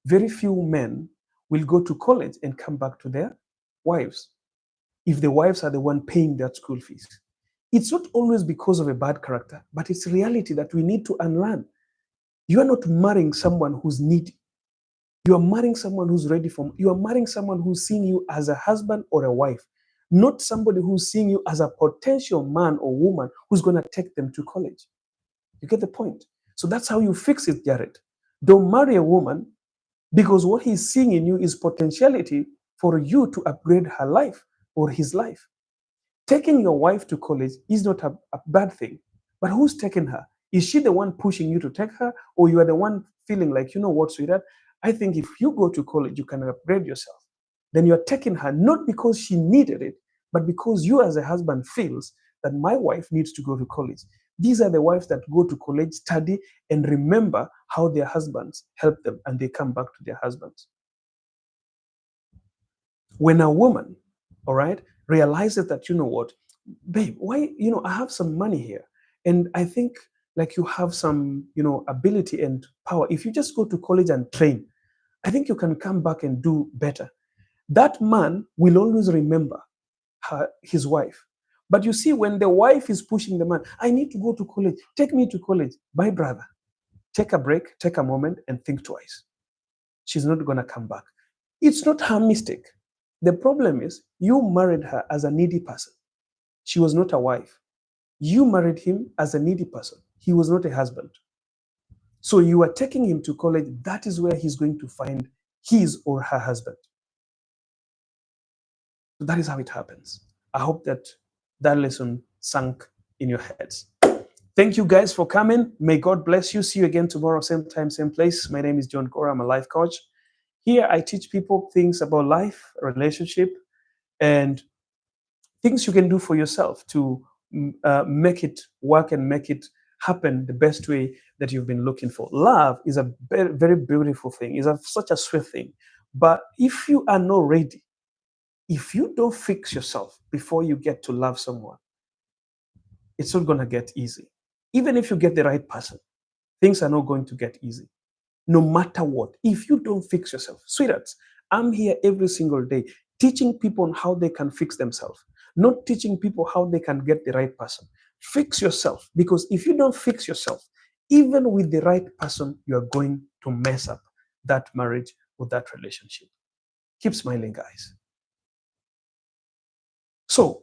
Very few men will go to college and come back to their wives, if the wives are the one paying that school fees. It's not always because of a bad character, but it's reality that we need to unlearn. You are not marrying someone who's needy. You are marrying someone who's ready for, you are marrying someone who's seeing you as a husband or a wife, not somebody who's seeing you as a potential man or woman who's going to take them to college. You get the point? So that's how you fix it, Jared. Don't marry a woman because what he's seeing in you is potentiality for you to upgrade her life or his life. Taking your wife to college is not a bad thing, but who's taking her? Is she the one pushing you to take her, or you are the one feeling like, you know what, sweetheart, I think if you go to college, you can upgrade yourself. Then you're taking her not because she needed it, but because you as a husband feels that my wife needs to go to college. These are the wives that go to college, study, and remember how their husbands help them, and they come back to their husbands. When a woman, all right, realizes that, you know what, babe, why, I have some money here, and I think like you have some, ability and power. If you just go to college and train, I think you can come back and do better. That man will always remember his wife. But you see, when the wife is pushing the man, I need to go to college, take me to college. My brother, take a break, take a moment, and think twice. She's not going to come back. It's not her mistake. The problem is you married her as a needy person. She was not a wife. You married him as a needy person. He was not a husband. So you are taking him to college. That is where he's going to find his or her husband. So that is how it happens. I hope that that lesson sunk in your heads. Thank you guys for coming. May God bless you. See you again tomorrow, same time, same place. My name is John Gora. I'm a life coach. Here I teach people things about life, relationship, and things you can do for yourself to make it work and make it happen the best way that you've been looking for. Love is a very, very beautiful thing. It's such a sweet thing. But if you are not ready, if you don't fix yourself before you get to love someone, it's not going to get easy. Even if you get the right person, things are not going to get easy. No matter what, if you don't fix yourself, sweethearts, I'm here every single day teaching people on how they can fix themselves, not teaching people how they can get the right person. Fix yourself, because if you don't fix yourself, even with the right person, you are going to mess up that marriage or that relationship. Keep smiling, guys. So